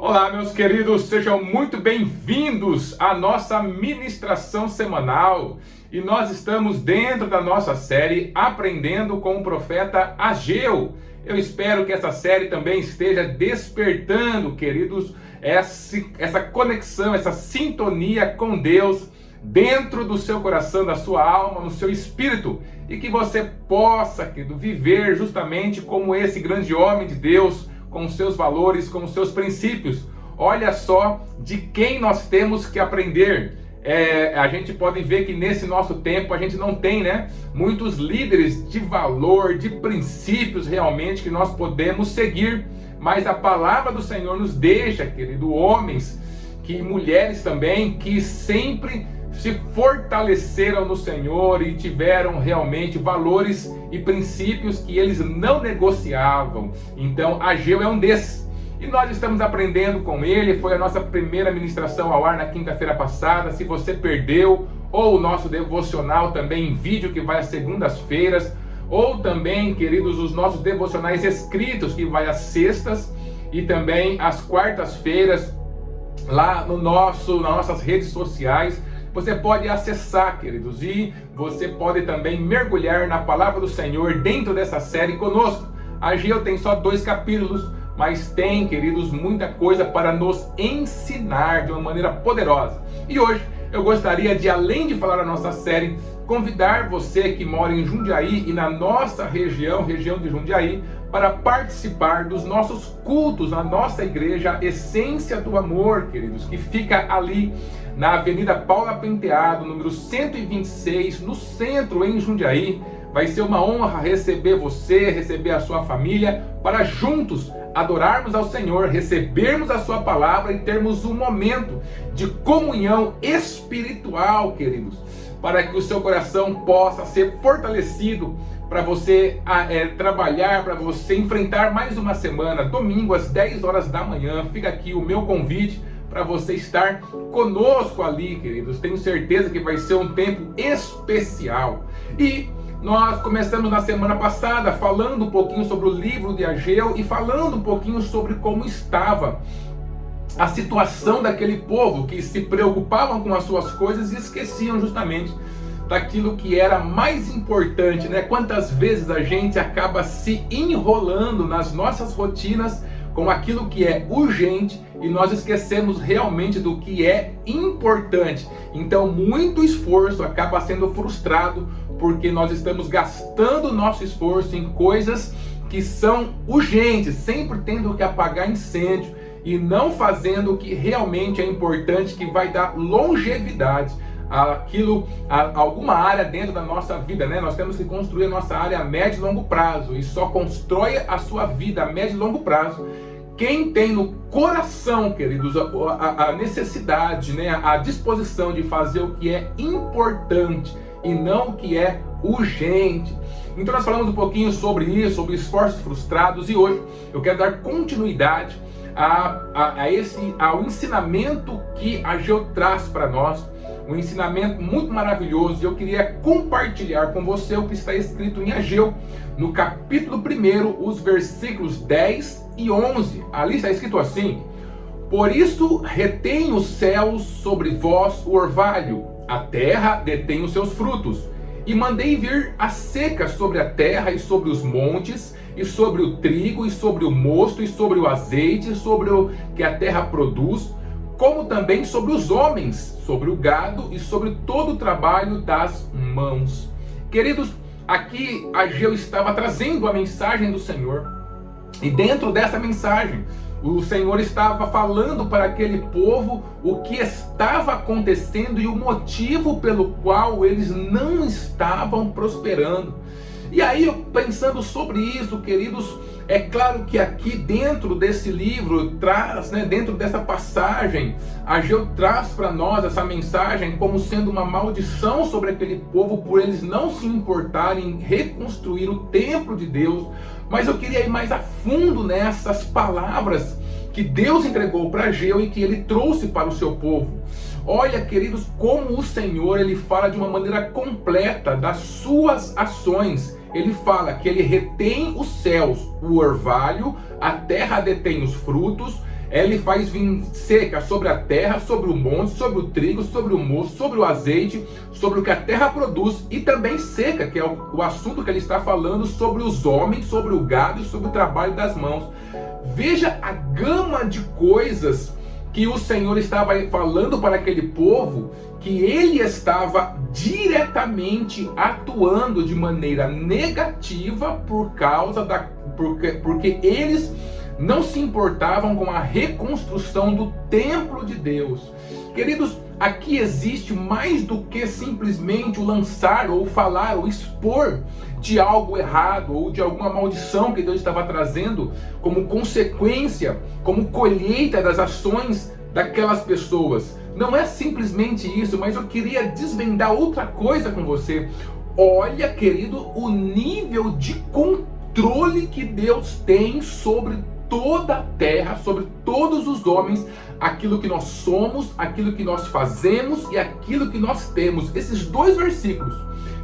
Olá, meus queridos, sejam muito bem-vindos à nossa ministração semanal. E nós estamos dentro da nossa série Aprendendo com o Profeta Ageu. Eu espero que essa série também esteja despertando, queridos, essa conexão, essa sintonia com Deus dentro do seu coração, da sua alma, no seu espírito, e que você possa, querido, viver justamente como esse grande homem de Deus, com os seus valores, com os seus princípios. Olha só de quem nós temos que aprender. A gente pode ver que nesse nosso tempo a gente não tem, muitos líderes de valor, de princípios realmente que nós podemos seguir, mas a palavra do Senhor nos deixa, querido, homens e mulheres também, que sempre se fortaleceram no Senhor e tiveram realmente valores e princípios que eles não negociavam. Então Ageu é um desses. E nós estamos aprendendo com ele. Foi a nossa primeira ministração ao ar na quinta-feira passada. Se você perdeu, ou o nosso devocional também em vídeo que vai às segundas-feiras, ou também, queridos, os nossos devocionais escritos que vai às sextas e também às quartas-feiras lá nas nossas redes sociais. Você pode acessar, queridos, e você pode também mergulhar na palavra do Senhor dentro dessa série conosco. Ageu tem só 2 capítulos, mas tem, queridos, muita coisa para nos ensinar de uma maneira poderosa. E hoje eu gostaria de, além de falar a nossa série, convidar você que mora em Jundiaí e na nossa região de Jundiaí, para participar dos nossos cultos na nossa igreja Essência do Amor, queridos, que fica ali na Avenida Paula Penteado, número 126, no centro, em Jundiaí. Vai ser uma honra receber você, receber a sua família, para juntos adorarmos ao Senhor, recebermos a sua palavra e termos um momento de comunhão espiritual, queridos, para que o seu coração possa ser fortalecido, para você trabalhar, para você enfrentar mais uma semana. Domingo às 10 horas da manhã, fica aqui o meu convite para você estar conosco ali, queridos. Tenho certeza que vai ser um tempo especial. E nós começamos na semana passada falando um pouquinho sobre o livro de Ageu e falando um pouquinho sobre como estava a situação daquele povo que se preocupavam com as suas coisas e esqueciam justamente daquilo que era mais importante, Quantas vezes a gente acaba se enrolando nas nossas rotinas com aquilo que é urgente e nós esquecemos realmente do que é importante. Então muito esforço acaba sendo frustrado porque nós estamos gastando nosso esforço em coisas que são urgentes, sempre tendo que apagar incêndio e não fazendo o que realmente é importante, que vai dar longevidade alguma área dentro da nossa vida, Nós temos que construir a nossa área a médio e longo prazo, e só constrói a sua vida a médio e longo prazo quem tem no coração, queridos, a necessidade, a disposição de fazer o que é importante e não o que é urgente. Então nós falamos um pouquinho sobre isso, sobre esforços frustrados, e hoje eu quero dar continuidade ao ensinamento que Ageu traz para nós. Um ensinamento muito maravilhoso, e eu queria compartilhar com você o que está escrito em Ageu, no capítulo 1, os versículos 10 e 11. Ali está escrito assim: por isso retém os céus sobre vós o orvalho, a terra detém os seus frutos, e mandei vir a seca sobre a terra e sobre os montes, e sobre o trigo, e sobre o mosto, e sobre o azeite, sobre o que a terra produz, como também sobre os homens, sobre o gado e sobre todo o trabalho das mãos. Queridos, aqui Ageu estava trazendo a mensagem do Senhor, e dentro dessa mensagem o Senhor estava falando para aquele povo o que estava acontecendo e o motivo pelo qual eles não estavam prosperando. E aí, eu pensando sobre isso, queridos, é claro que aqui dentro desse livro traz, dentro dessa passagem, Ageu traz para nós essa mensagem como sendo uma maldição sobre aquele povo por eles não se importarem em reconstruir o templo de Deus. Mas eu queria ir mais a fundo nessas palavras que Deus entregou para Ageu e que ele trouxe para o seu povo. Olha, queridos, como o Senhor, ele fala de uma maneira completa das suas ações. Ele fala que ele retém os céus, o orvalho, a terra detém os frutos, Ele faz vir seca sobre a terra, sobre o monte, sobre o trigo, sobre o mosto, sobre o azeite, sobre o que a terra produz, e também seca, que é o assunto que ele está falando, sobre os homens, sobre o gado e sobre o trabalho das mãos. Veja a gama de coisas que o Senhor estava falando para aquele povo, que ele estava diretamente atuando de maneira negativa porque eles não se importavam com a reconstrução do templo de Deus. Queridos, aqui existe mais do que simplesmente o lançar ou falar ou expor de algo errado ou de alguma maldição que Deus estava trazendo como consequência, como colheita das ações daquelas pessoas. Não é simplesmente isso, mas eu queria desvendar outra coisa com você. Olha, querido, o nível de controle que Deus tem sobre toda a terra, sobre todos os homens, aquilo que nós somos, aquilo que nós fazemos e aquilo que nós temos. Esses dois versículos,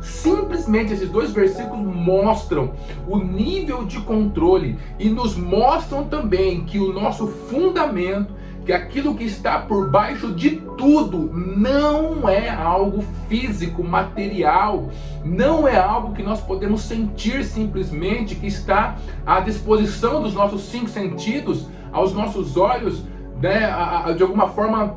simplesmente esses dois versículos mostram o nível de controle e nos mostram também que o nosso fundamento, que aquilo que está por baixo de tudo não é algo físico, material, não é algo que nós podemos sentir simplesmente, que está à disposição dos nossos 5 sentidos, aos nossos olhos, né, de alguma forma,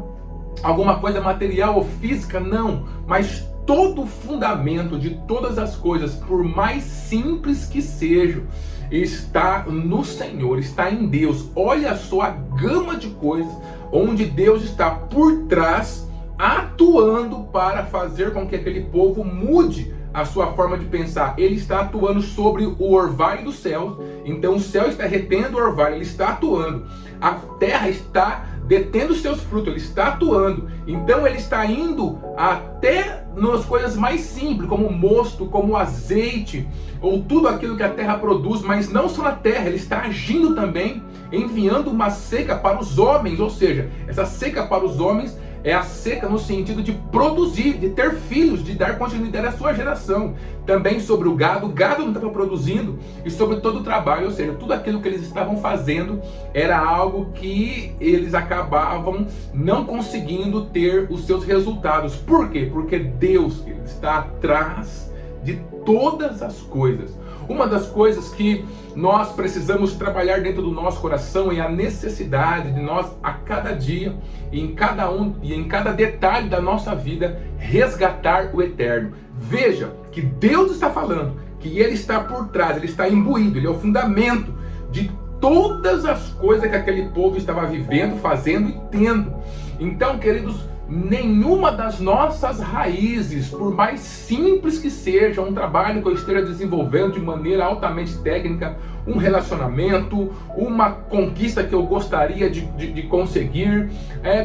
alguma coisa material ou física, não, mas todo o fundamento de todas as coisas, por mais simples que sejam, está no Senhor, está em Deus. Olha só a gama de coisas onde Deus está por trás, atuando para fazer com que aquele povo mude a sua forma de pensar. Ele está atuando sobre o orvalho dos céus, então o céu está retendo o orvalho, ele está atuando. A terra está detendo os seus frutos, ele está atuando. Então ele está indo até nas coisas mais simples, como o mosto, como o azeite, ou tudo aquilo que a terra produz, mas não só na terra, ele está agindo também, enviando uma seca para os homens, ou seja, essa seca para os homens é a seca no sentido de produzir, de ter filhos, de dar continuidade à sua geração. Também sobre o gado não estava produzindo, e sobre todo o trabalho, ou seja, tudo aquilo que eles estavam fazendo era algo que eles acabavam não conseguindo ter os seus resultados. Por quê? Porque Deus, ele está atrás de todas as coisas. Uma das coisas que nós precisamos trabalhar dentro do nosso coração é a necessidade de nós, a cada dia, em cada detalhe da nossa vida, resgatar o eterno. Veja que Deus está falando, que Ele está por trás, Ele está imbuído, Ele é o fundamento de todas as coisas que aquele povo estava vivendo, fazendo e tendo. Então, queridos, nenhuma das nossas raízes, por mais simples que seja, um trabalho que eu esteja desenvolvendo de maneira altamente técnica, um relacionamento, uma conquista que eu gostaria de conseguir,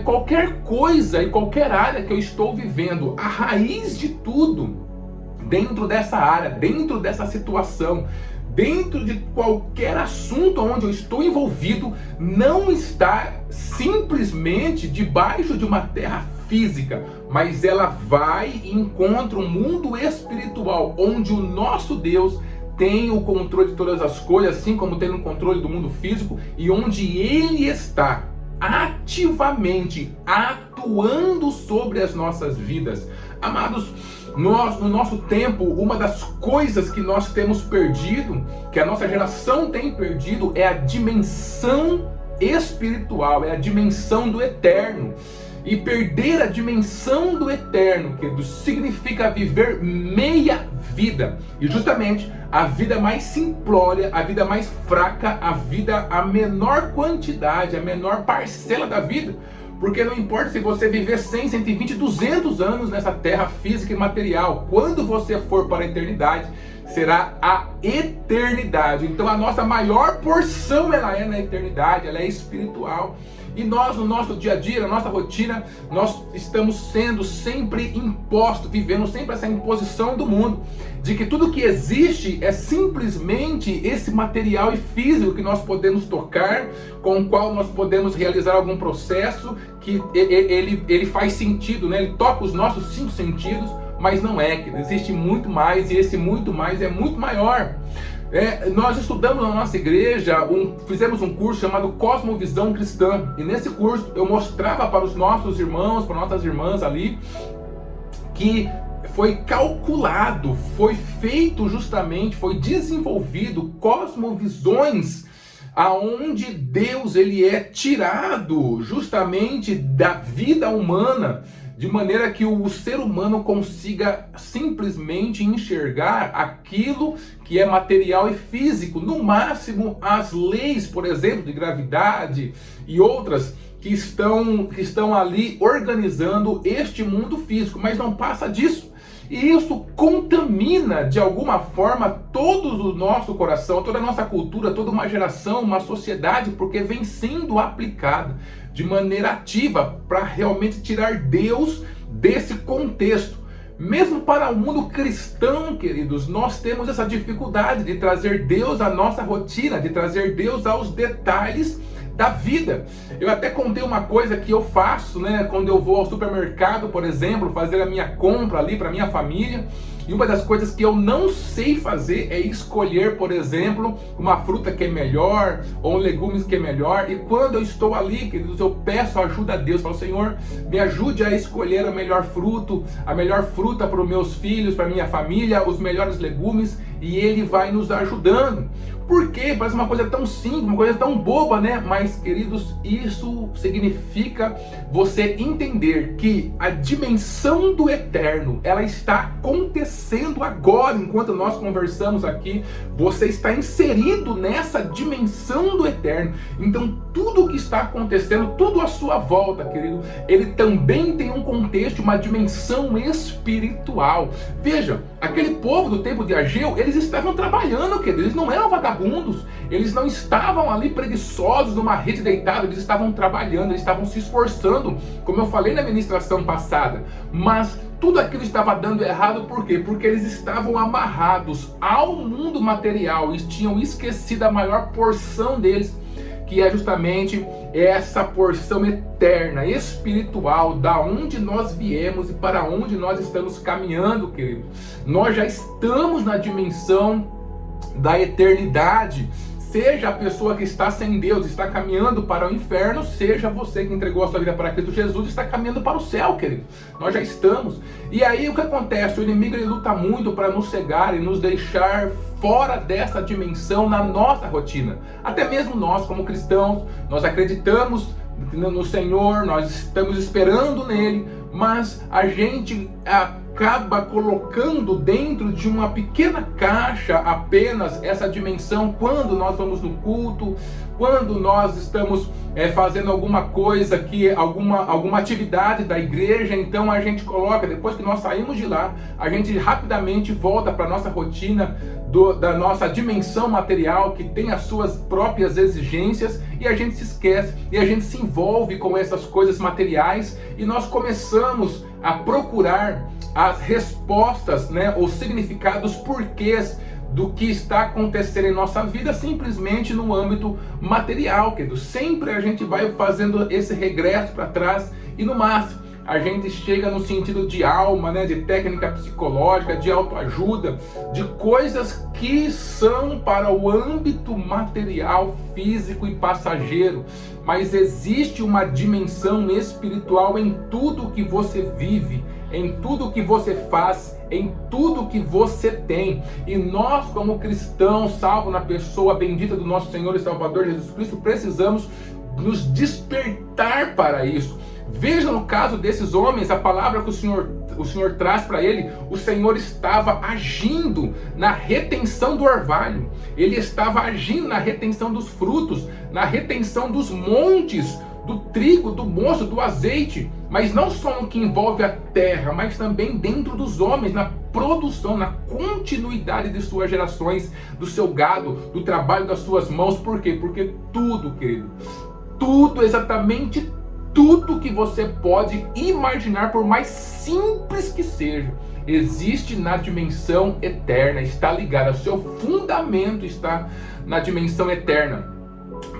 qualquer coisa e qualquer área que eu estou vivendo, a raiz de tudo, dentro dessa área, dentro dessa situação, dentro de qualquer assunto onde eu estou envolvido, não está simplesmente debaixo de uma terra física, mas ela vai e encontra um mundo espiritual, onde o nosso Deus tem o controle de todas as coisas, assim como tem o controle do mundo físico, e onde Ele está ativamente atuando sobre as nossas vidas. Amados, nós, no nosso tempo, uma das coisas que nós temos perdido, que a nossa geração tem perdido, é a dimensão espiritual, é a dimensão do eterno. E perder a dimensão do eterno, que significa viver meia vida. E justamente a vida mais simplória, a vida mais fraca, a menor quantidade, a menor parcela da vida. Porque não importa se você viver 100, 120, 200 anos nessa terra física e material, quando você for para a eternidade, será a eternidade. Então a nossa maior porção, ela é na eternidade, ela é espiritual. E nós, no nosso dia a dia, na nossa rotina, nós estamos sendo sempre impostos, vivendo sempre essa imposição do mundo, de que tudo que existe é simplesmente esse material e físico que nós podemos tocar, com o qual nós podemos realizar algum processo, que ele faz sentido, né? Ele toca os nossos 5 sentidos, mas não é, que existe muito mais, e esse muito mais é muito maior. Nós estudamos na nossa igreja, fizemos um curso chamado Cosmovisão Cristã, e nesse curso eu mostrava para os nossos irmãos, para nossas irmãs ali, que foi calculado, foi feito justamente, foi desenvolvido cosmovisões aonde Deus ele é tirado justamente da vida humana, de maneira que o ser humano consiga simplesmente enxergar aquilo que é material e físico, no máximo as leis, por exemplo, de gravidade e outras que estão ali organizando este mundo físico, mas não passa disso. E isso contamina de alguma forma todo o nosso coração, toda a nossa cultura, toda uma geração, uma sociedade, porque vem sendo aplicada de maneira ativa para realmente tirar Deus desse contexto. Mesmo para o mundo cristão, queridos, nós temos essa dificuldade de trazer Deus à nossa rotina, de trazer Deus aos detalhes da vida. Eu até contei uma coisa que eu faço, quando eu vou ao supermercado, por exemplo, fazer a minha compra ali para minha família. E uma das coisas que eu não sei fazer é escolher, por exemplo, uma fruta que é melhor ou um legumes que é melhor. E quando eu estou ali, queridos, eu peço ajuda a Deus. Falo, Senhor, me ajude a escolher a melhor fruta para os meus filhos, para minha família, os melhores legumes. E Ele vai nos ajudando. Por quê? Parece uma coisa tão simples, uma coisa tão boba, Mas, queridos, isso significa você entender que a dimensão do eterno, ela está acontecendo agora, enquanto nós conversamos aqui. Você está inserido nessa dimensão do eterno. Então, tudo o que está acontecendo, tudo à sua volta, querido, ele também tem um contexto, uma dimensão espiritual. Veja, aquele povo do tempo de Ageu, eles estavam trabalhando, querido, eles não eram vagabundos, eles não estavam ali preguiçosos numa rede deitada, eles estavam trabalhando, eles estavam se esforçando, como eu falei na ministração passada. Mas tudo aquilo estava dando errado, por quê? Porque eles estavam amarrados ao mundo material e tinham esquecido a maior porção deles, que é justamente essa porção eterna, espiritual, da onde nós viemos e para onde nós estamos caminhando, querido. Nós já estamos na dimensão da eternidade. Seja a pessoa que está sem Deus, está caminhando para o inferno, seja você que entregou a sua vida para Cristo Jesus, está caminhando para o céu, querido. Nós já estamos. E aí o que acontece? O inimigo ele luta muito para nos cegar e nos deixar fora dessa dimensão na nossa rotina. Até mesmo nós, como cristãos, nós acreditamos no Senhor, nós estamos esperando nele, mas a gente acaba colocando dentro de uma pequena caixa apenas essa dimensão quando nós vamos no culto, quando nós estamos fazendo alguma coisa, alguma atividade da igreja. Então a gente coloca, depois que nós saímos de lá, a gente rapidamente volta para a nossa rotina da nossa dimensão material, que tem as suas próprias exigências, e a gente se esquece, e a gente se envolve com essas coisas materiais, e nós começamos a procurar as respostas, os significados, porquês do que está acontecendo em nossa vida simplesmente no âmbito material, querido. Sempre a gente vai fazendo esse regresso para trás, e no máximo a gente chega no sentido de alma, de técnica psicológica, de autoajuda, de coisas que são para o âmbito material, físico e passageiro. Mas existe uma dimensão espiritual em tudo que você vive, em tudo que você faz, em tudo que você tem. E nós, como cristãos, salvo na pessoa bendita do nosso Senhor e Salvador Jesus Cristo, precisamos nos despertar para isso. Veja no caso desses homens, a palavra que o Senhor traz para ele. O Senhor estava agindo na retenção do orvalho, Ele estava agindo na retenção dos frutos, na retenção dos montes, do trigo, do mosto, do azeite, mas não só no que envolve a terra, mas também dentro dos homens, na produção, na continuidade de suas gerações, do seu gado, do trabalho das suas mãos. Por quê? Porque tudo, querido, tudo, exatamente tudo que você pode imaginar, por mais simples que seja, existe na dimensão eterna, está ligado, o seu fundamento está na dimensão eterna.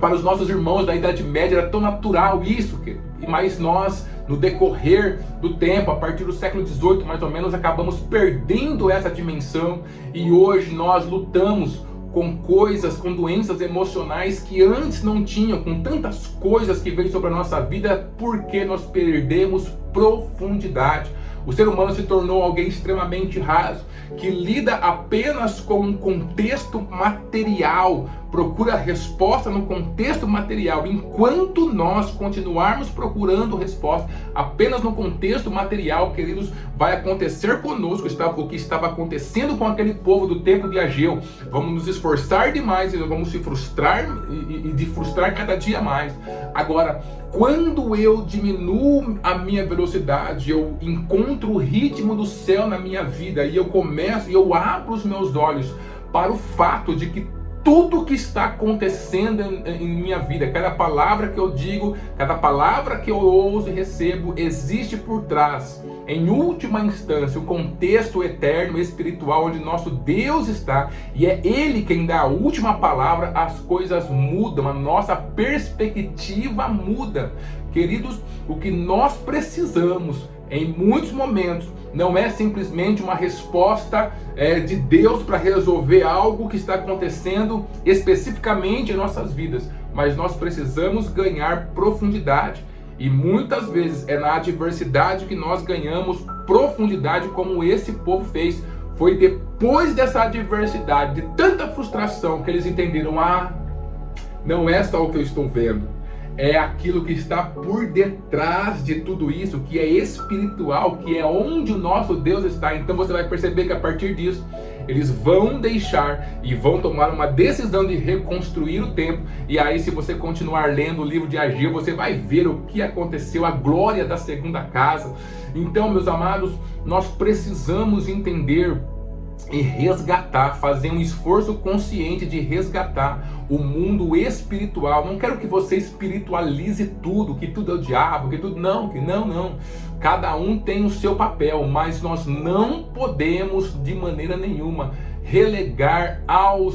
Para os nossos irmãos da Idade Média era tão natural isso, mas nós, no decorrer do tempo, a partir do século XVIII mais ou menos, acabamos perdendo essa dimensão, e hoje nós lutamos com coisas, com doenças emocionais que antes não tinham, com tantas coisas que veio sobre a nossa vida, porque nós perdemos profundidade. O ser humano se tornou alguém extremamente raso, que lida apenas com um contexto material, procura resposta no contexto material, enquanto nós continuarmos procurando resposta apenas no contexto material, queridos, vai acontecer conosco o que estava acontecendo com aquele povo do tempo de Ageu. Vamos nos esforçar demais e vamos se frustrar e de frustrar cada dia mais. Agora, quando eu diminuo a minha velocidade, eu encontro o ritmo do céu na minha vida e eu abro os meus olhos para o fato de que tudo que está acontecendo em minha vida, cada palavra que eu digo, cada palavra que eu ouço e recebo, existe por trás, em última instância, o contexto eterno, espiritual, onde nosso Deus está, e é Ele quem dá a última palavra, as coisas mudam, a nossa perspectiva muda. Queridos, o que nós precisamos em muitos momentos não é simplesmente uma resposta de Deus para resolver algo que está acontecendo especificamente em nossas vidas, mas nós precisamos ganhar profundidade, e muitas vezes é na adversidade que nós ganhamos profundidade, como esse povo fez. Foi depois dessa adversidade, de tanta frustração, que eles entenderam: não é só o que eu estou vendo, é aquilo que está por detrás de tudo isso, que é espiritual, que é onde o nosso Deus está. Então você vai perceber que a partir disso, eles vão deixar e vão tomar uma decisão de reconstruir o templo. E aí, se você continuar lendo o livro de Ageu, você vai ver o que aconteceu, a glória da segunda casa. Então, meus amados, nós precisamos entender e resgatar, fazer um esforço consciente de resgatar o mundo espiritual. Não quero que você espiritualize tudo, que tudo é o diabo, que tudo não. Cada um tem o seu papel, mas nós não podemos de maneira nenhuma relegar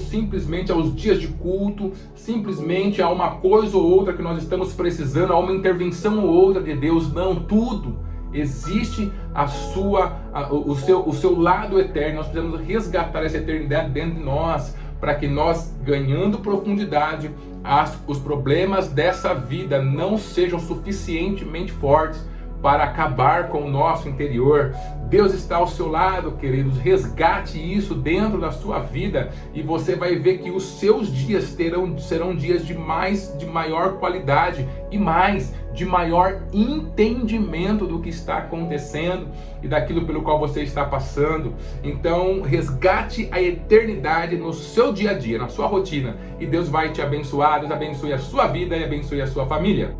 simplesmente aos dias de culto, simplesmente a uma coisa ou outra que nós estamos precisando, a uma intervenção ou outra de Deus. Não, tudo existe o seu lado eterno. Nós precisamos resgatar essa eternidade dentro de nós, para que nós, ganhando profundidade, os problemas dessa vida não sejam suficientemente fortes para acabar com o nosso interior. Deus está ao seu lado, queridos. Resgate isso dentro da sua vida e você vai ver que os seus dias serão dias de maior qualidade e de maior entendimento do que está acontecendo e daquilo pelo qual você está passando. Então, resgate a eternidade no seu dia a dia, na sua rotina, e Deus vai te abençoar. Deus abençoe a sua vida e abençoe a sua família.